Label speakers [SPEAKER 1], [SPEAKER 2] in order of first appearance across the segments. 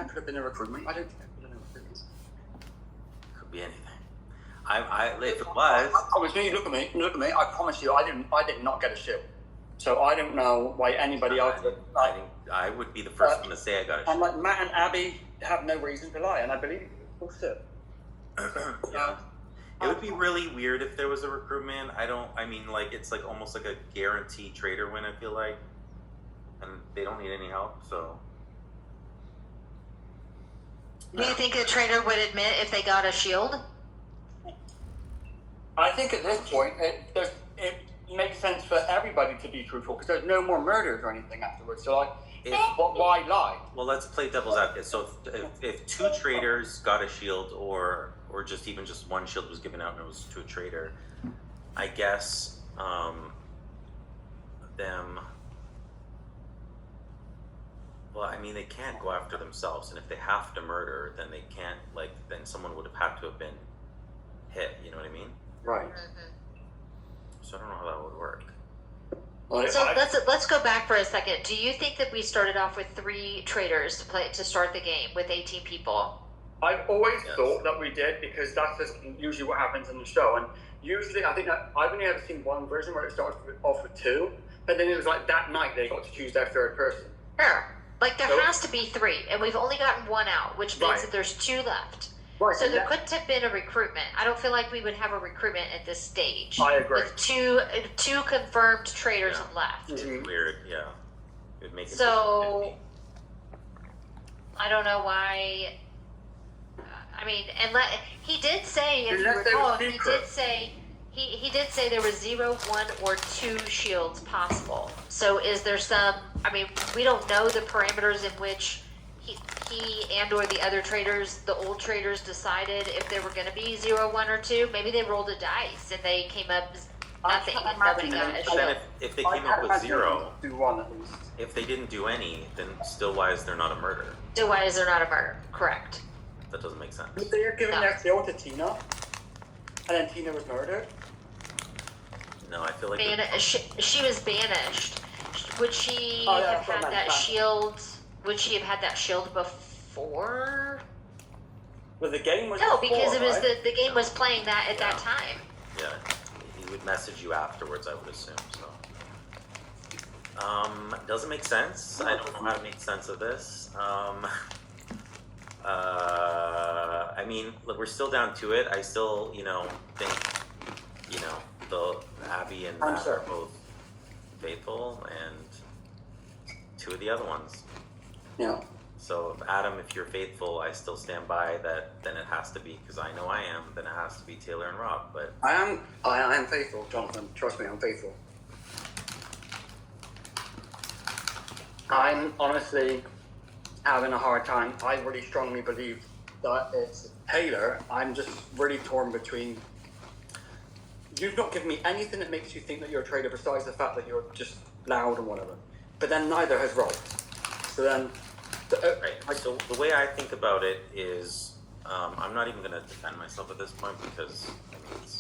[SPEAKER 1] could have been a recruitment. I don't think it could have been a recruitment.
[SPEAKER 2] Could be anything. If it was,
[SPEAKER 1] I promise you, look at me. I promise you, I did not get a shield. So I don't know why anybody else.
[SPEAKER 2] I would be the first one to say I got a shield.
[SPEAKER 1] And like Matt and Abby have no reason to lie, and I believe it. Bullshit.
[SPEAKER 2] Yeah. It would be really weird if there was a recruitment. I mean, like, it's like almost like a guaranteed trader win, I feel like. And they don't need any help, so.
[SPEAKER 3] Do you think a trader would admit if they got a shield?
[SPEAKER 1] I think at this point, it makes sense for everybody to be truthful because there's no more murders or anything afterwards. So, like, why lie?
[SPEAKER 2] Well, let's play devil's advocate. So, if two traders got a shield, or just even just one shield was given out and it was to a trader, I guess them. Well, I mean, they can't go after themselves, and if they have to murder, then they can't. Like, then someone would have had to have been hit. You know what I mean?
[SPEAKER 1] Right.
[SPEAKER 3] Mm-hmm.
[SPEAKER 2] So I don't know how that would work.
[SPEAKER 1] Well,
[SPEAKER 3] So let's go back for a second. Do you think that we started off with 3 traders to start the game with 18 people?
[SPEAKER 1] I've always thought that we did because that's just usually what happens in the show. And usually, I think that I've only ever seen one version where it starts off with 2, but then it was like that night they got to choose their third person.
[SPEAKER 3] Sure. Like there has to be 3, and we've only gotten 1 out, which means that there's 2 left.
[SPEAKER 1] Right.
[SPEAKER 3] So there couldn't have been a recruitment. I don't feel like we would have a recruitment at this stage.
[SPEAKER 1] I agree.
[SPEAKER 3] With two confirmed traders left.
[SPEAKER 2] It's weird, yeah. It would make it
[SPEAKER 3] So I don't know why. I mean, he did say, if you recall, he did say there was 0, 1, or 2 shields possible. So is there some? I mean, we don't know the parameters in which he and or the other traders, the old traders, decided if there were going to be 0, 1, or 2. Maybe they rolled a dice and they came up as nothing. Nobody got a shield.
[SPEAKER 2] Then if they came up with 0,
[SPEAKER 1] do 1 at least.
[SPEAKER 2] if they didn't do any, then still why is there not a murder?
[SPEAKER 3] So why is there not a murder? Correct.
[SPEAKER 2] That doesn't make sense.
[SPEAKER 1] If they were giving their shield to Tina, and then Tina was murdered.
[SPEAKER 2] No, I feel like
[SPEAKER 3] She was banished. Would she
[SPEAKER 1] Oh, yeah,
[SPEAKER 3] have had that shield? Would she have had that shield before?
[SPEAKER 1] Well, the game was
[SPEAKER 3] No,
[SPEAKER 1] before,
[SPEAKER 3] because it was
[SPEAKER 1] right?
[SPEAKER 3] the game was playing that at that time.
[SPEAKER 2] Yeah, he would message you afterwards, I would assume. So, doesn't make sense. I don't know how to make sense of this. I mean, look, we're still down to it. I still, think, the Abby and Matt are both faithful, and 2 of the other ones.
[SPEAKER 1] Yeah.
[SPEAKER 2] So, Adam, if you're faithful, I still stand by that. Then it has to be, because I know I am. Then it has to be Taylor and Rob. But
[SPEAKER 1] I am faithful, Jonathan. Trust me, I'm faithful. I'm honestly having a hard time. I really strongly believe that it's Taylor. I'm just really torn between. You've not given me anything that makes you think that you're a traitor besides the fact that you're just loud and whatever. But then neither has Rob. So then.
[SPEAKER 2] Right. So the way I think about it is, I'm not even going to defend myself at this point because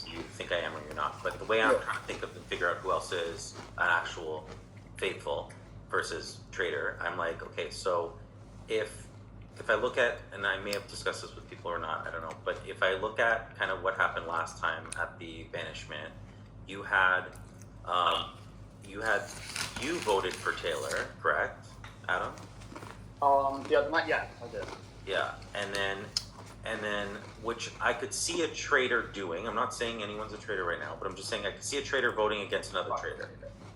[SPEAKER 2] you think I am or you're not. But the way I'm trying to think of and figure out who else is an actual faithful versus traitor, I'm like, okay, so if I look at, and I may have discussed this with people or not, I don't know, but if I look at kind of what happened last time at the banishment, you voted for Taylor, correct, Adam?
[SPEAKER 1] The other night, yeah, I did.
[SPEAKER 2] Yeah, and then which I could see a traitor doing. I'm not saying anyone's a traitor right now, but I'm just saying I could see a traitor voting against another traitor.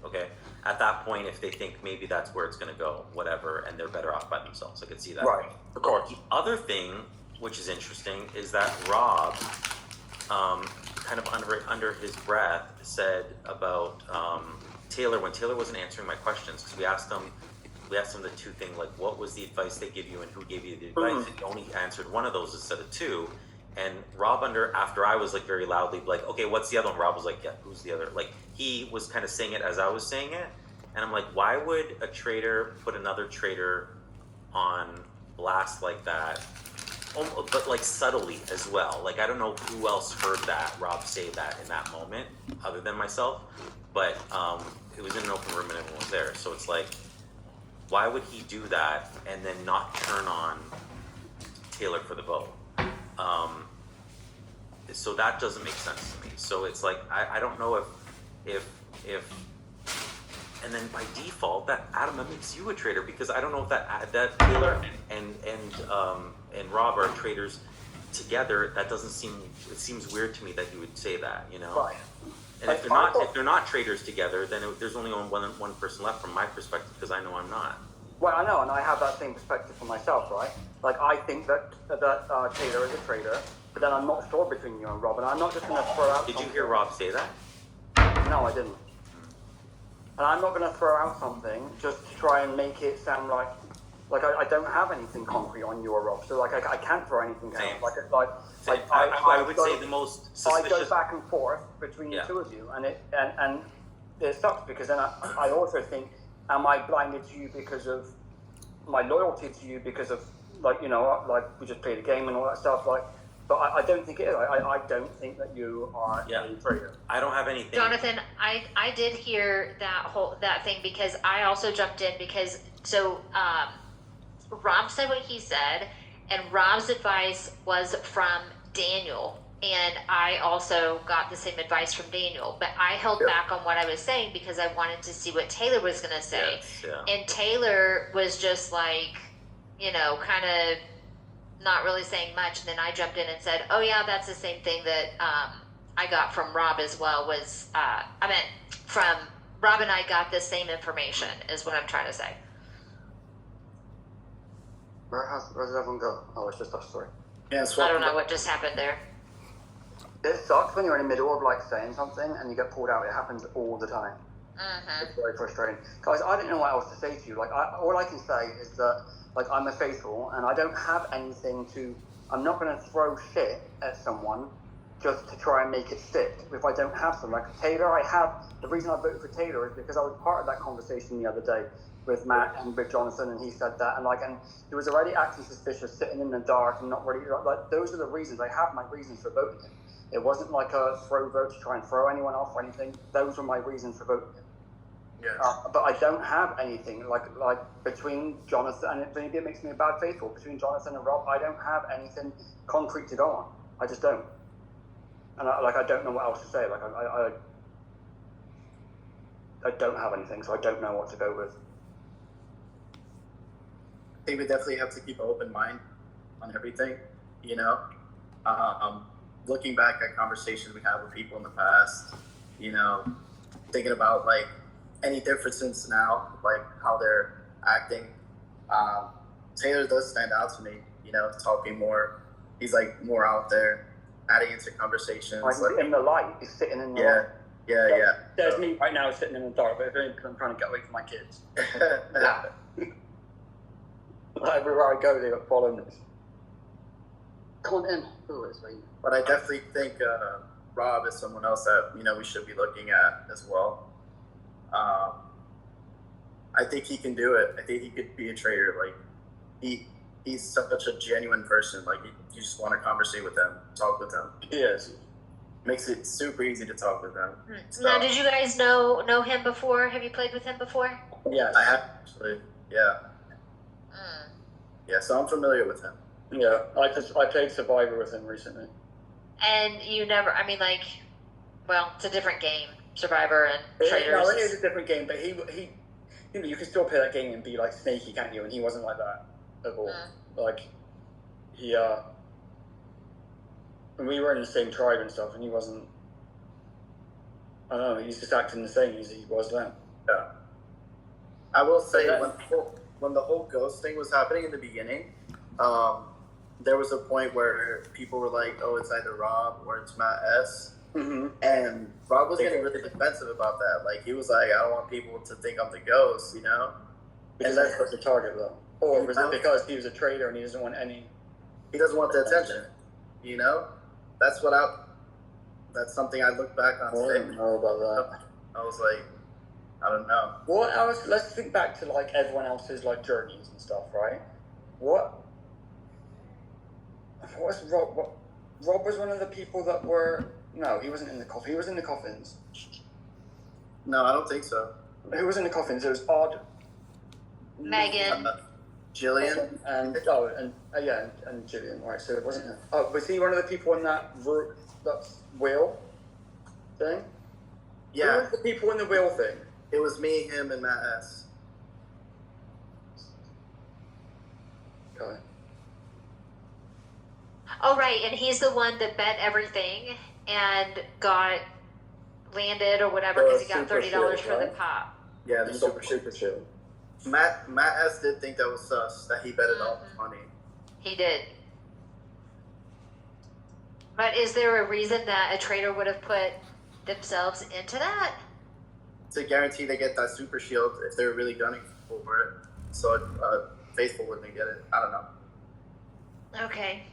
[SPEAKER 2] Okay, at that point, if they think maybe that's where it's going to go, whatever, and they're better off by themselves, I could see that.
[SPEAKER 1] Right, of course.
[SPEAKER 2] The other thing, which is interesting, is that Rob, kind of under his breath, said about Taylor when Taylor wasn't answering my questions because we asked him the 2 things, like what was the advice they give you and who gave you the advice. He only answered one of those instead of 2. And Rob after I was like very loudly like, okay, what's the other one? Rob was like, yeah, who's the other? Like he was kind of saying it as I was saying it. And I'm like, why would a traitor put another traitor on blast like that? But like subtly as well. Like I don't know who else heard that Rob say that in that moment other than myself. But it was in an open room and everyone was there. So it's like, why would he do that and then not turn on Taylor for the vote. So that doesn't make sense to me. So it's like I don't know if and then by default that Adam, that makes you a traitor, because I don't know if that Taylor and Rob are traitors together. That doesn't seem, it seems weird to me that you would say that, you know.
[SPEAKER 1] Right.
[SPEAKER 2] And if they're not traitors together, then there's only one person left from my perspective, because I know I'm not.
[SPEAKER 1] Well, I know, and I have that same perspective for myself, right? Like, I think that Taylor is a traitor, but then I'm not sure between you and Rob, and I'm not just going to throw out.
[SPEAKER 2] Did you hear Rob say that?
[SPEAKER 1] No, I didn't. And I'm not going to throw out something just to try and make it sound like I don't have anything concrete on you or Rob, so like I can't throw anything
[SPEAKER 2] Same.
[SPEAKER 1] out.
[SPEAKER 2] I would say the most suspicious.
[SPEAKER 1] I go back and forth between the two of you, and it sucks, because then I also think, am I blinded to you because of my loyalty to you, because of like we just played a game and all that stuff, like. But I don't think it is. I don't think that you are a traitor.
[SPEAKER 2] I don't have anything.
[SPEAKER 3] Jonathan, I did hear that thing, because I also jumped in, because Rob said what he said, and Rob's advice was from Daniel, and I also got the same advice from Daniel, but I held back on what I was saying because I wanted to see what Taylor was going to say.
[SPEAKER 2] Yes, yeah.
[SPEAKER 3] And Taylor was just like, kind of not really saying much, and then I jumped in and said, oh yeah, that's the same thing that I got from Rob as well, was from Rob and I got the same information, is what I'm trying to say.
[SPEAKER 1] Where does everyone go? Oh, it's just us, sorry.
[SPEAKER 4] Yeah,
[SPEAKER 3] I don't know what just happened there.
[SPEAKER 1] It sucks when you're in the middle of like saying something and you get pulled out. It happens all the time.
[SPEAKER 3] Mm-hmm.
[SPEAKER 1] It's very frustrating. Guys, I don't know what else to say to you. Like, all I can say is that, like, I'm a faithful, and I don't have anything to. I'm not going to throw shit at someone just to try and make it stick if I don't have some. Like Taylor, the reason I voted for Taylor is because I was part of that conversation the other day with Matt and with Jonathan, and he said that, and he was already acting suspicious, sitting in the dark, and not really like those are the reasons. I have my reasons for voting him. It wasn't like a throw vote to try and throw anyone off or anything. Those were my reasons for voting him.
[SPEAKER 4] Yes.
[SPEAKER 1] But I don't have anything like between Jonathan, and maybe it makes me a bad faithful, between Jonathan and Rob. I don't have anything concrete to go on. I just don't, and I don't know what else to say. Like I don't have anything, so I don't know what to go with.
[SPEAKER 4] I think we definitely have to keep an open mind on everything, looking back at conversations we had with people in the past, thinking about like any differences now, like how they're acting. Taylor does stand out to me, talking more. He's like more out there, adding into conversations.
[SPEAKER 1] Like in the light, he's sitting in the light.
[SPEAKER 4] Yeah.
[SPEAKER 1] There's me right now sitting in the dark, but because I'm trying to get away from my kids. Everywhere I go, they follow me. Come on in. Who is me?
[SPEAKER 4] But I definitely think Rob is someone else that we should be looking at as well. I think he can do it. I think he could be a traitor. Like he's such a genuine person. Like you just want to conversate with him, talk with him.
[SPEAKER 1] He is.
[SPEAKER 4] Makes it super easy to talk with him. So,
[SPEAKER 3] Now, did you guys know him before? Have you played with him before?
[SPEAKER 1] Yes.
[SPEAKER 4] I have actually. Yeah. Yeah. So I'm familiar with him.
[SPEAKER 1] Yeah. I played Survivor with him recently.
[SPEAKER 3] And you never, it's a different game, Survivor and Traitors.
[SPEAKER 1] No, it is a different game, but he you can still play that game and be like snaky, can't you? And he wasn't like that at all. Like he and we were in the same tribe and stuff, and he wasn't. I don't know. He's just acting the same as he was then.
[SPEAKER 4] Yeah. I will say when the whole ghost thing was happening in the beginning, there was a point where people were like, "Oh, it's either Rob or it's Matt S."
[SPEAKER 1] Mm-hmm.
[SPEAKER 4] And Rob was getting really defensive about that. Like he was like, "I don't want people to think I'm the ghost,"
[SPEAKER 1] Because that's the target, though. Or was it because he was a traitor and he doesn't want any?
[SPEAKER 4] He doesn't want the attention. That's something I look back on.
[SPEAKER 1] I don't know about that.
[SPEAKER 4] I was like, I don't know.
[SPEAKER 1] What else? Let's think back to like everyone else's like journeys and stuff, right? What was Rob? Rob was one of the people that were. No, he wasn't in the coffin. He was in the coffins.
[SPEAKER 4] No, I don't think so.
[SPEAKER 1] Who was in the coffins? It was Odd.
[SPEAKER 3] Megan.
[SPEAKER 4] Jillian.
[SPEAKER 1] And Julian. Right, so it wasn't. Oh, was he one of the people in that wheel thing? Who
[SPEAKER 4] Yeah,
[SPEAKER 1] was the people in the wheel thing?
[SPEAKER 4] it was me, him, and Matt S.
[SPEAKER 1] Okay.
[SPEAKER 3] Oh, right, and he's the one that bet everything and got landed or whatever because he got
[SPEAKER 1] Super
[SPEAKER 3] $30 for
[SPEAKER 1] shield,
[SPEAKER 3] the
[SPEAKER 1] right?
[SPEAKER 3] pop.
[SPEAKER 4] Yeah,
[SPEAKER 1] The
[SPEAKER 4] the
[SPEAKER 1] super shield.
[SPEAKER 4] Matt S did think that was sus that he betted all his money.
[SPEAKER 3] He did. But is there a reason that a trader would have put themselves into that?
[SPEAKER 4] To guarantee they get that super shield if they're really gunning for it. So Faithful wouldn't get it. I don't know.
[SPEAKER 3] Okay.